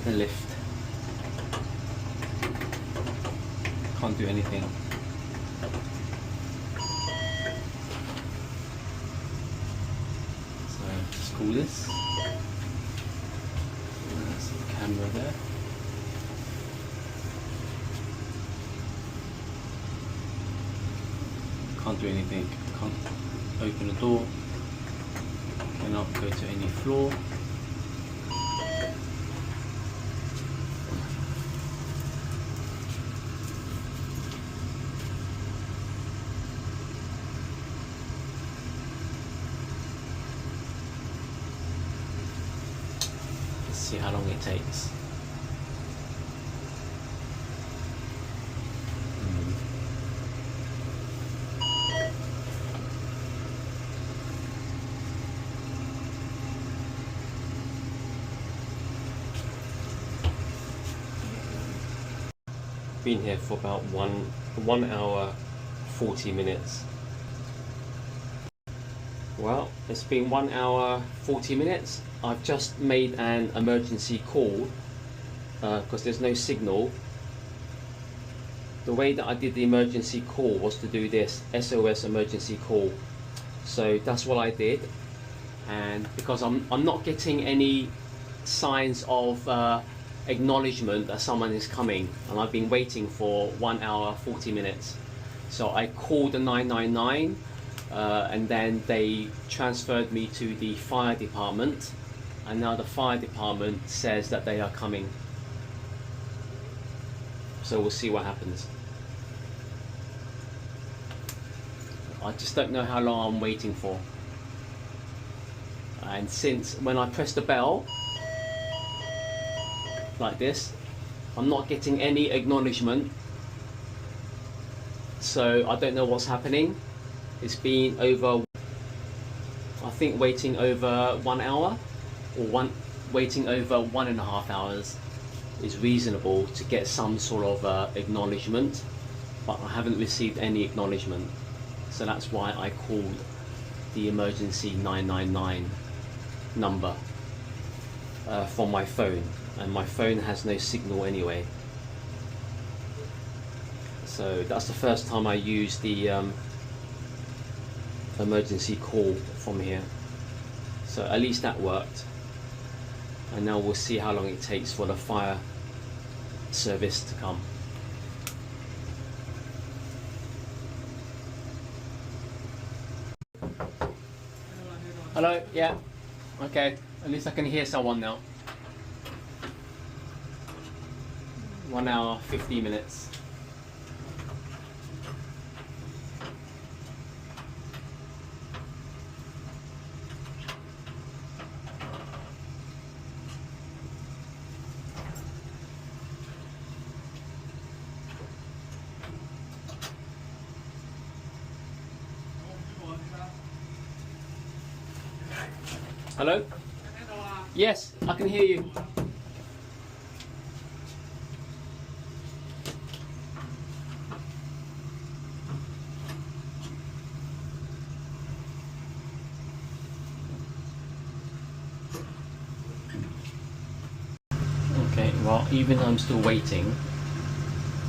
the lift. Can't do anything. So let's call this. There's the camera there. Can't do anything. Can't open the door. Cannot go to any floor. Let's see how long it takes. Been here for about 1 hour 40 minutes. Well, it's been 1 hour 40 minutes. I've just made an emergency call because there's no signal. The way that I did the emergency call was to do this SOS emergency call. So that's what I did, and because I'm not getting any signs of acknowledgement that someone is coming, and I've been waiting for 1 hour 40 minutes. So I called the 999 and then they transferred me to the fire department, and now the fire department says that they are coming. So we'll see what happens. I just don't know how long I'm waiting for. And since when I press the bell like this, I'm not getting any acknowledgement, so I don't know what's happening. It's been over, I think, waiting over 1 hour, or waiting over 1.5 hours is reasonable to get some sort of acknowledgement, but I haven't received any acknowledgement. So that's why I called the emergency 999 number from my phone, and my phone has no signal anyway. So that's the first time I used the emergency call from here. So at least that worked, and now we'll see how long it takes for the fire service to come. Hello, yeah, okay, at least I can hear someone now. 1 hour, 50 minutes. Hello? Yes, I can hear you. Okay, well, even though I'm still waiting,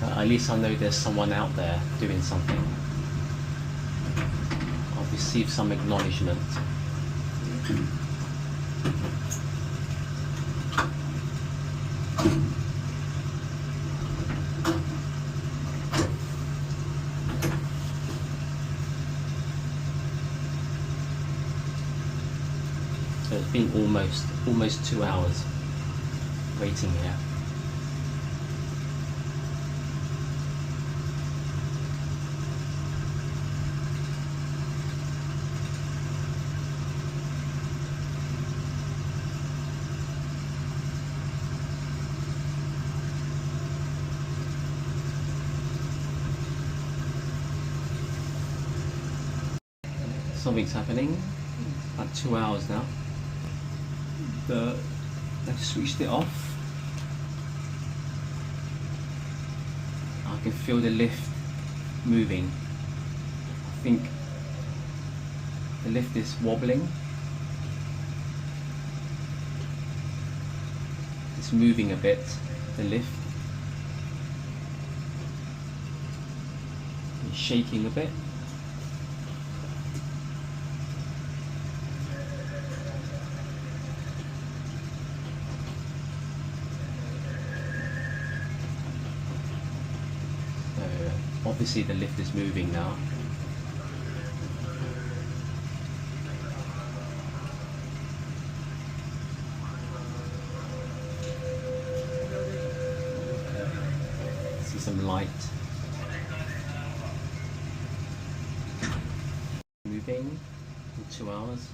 at least I know there's someone out there doing something. I've received some acknowledgement. So it's been almost 2 hours waiting here. Something's happening. About 2 hours now. They've switched it off. I can feel the lift moving. I think the lift is wobbling. It's moving a bit, the lift. It's shaking a bit. So obviously the lift is moving now. See some light moving in 2 hours.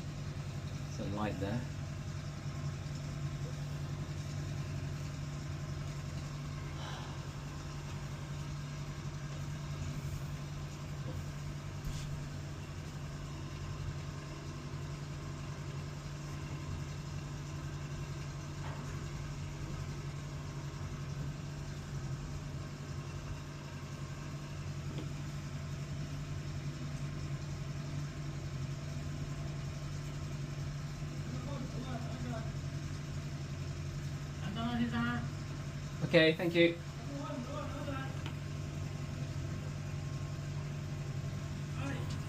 There's a light there. Okay, thank you.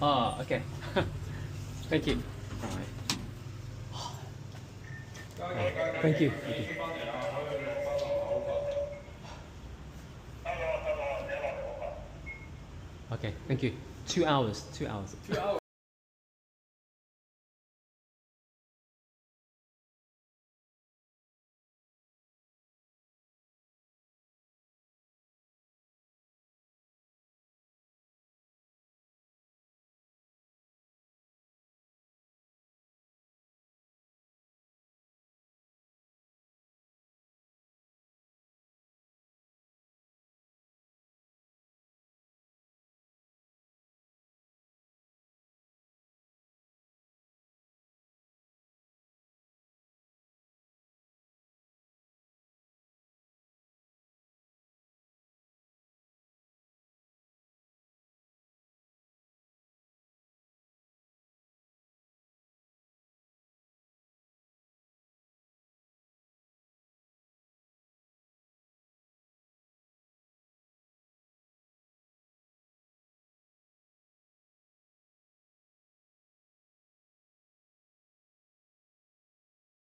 Ah, okay. Thank you. Alright. Thank you. Thank you. Okay, thank you. 2 hours. 2 hours. 2 hours.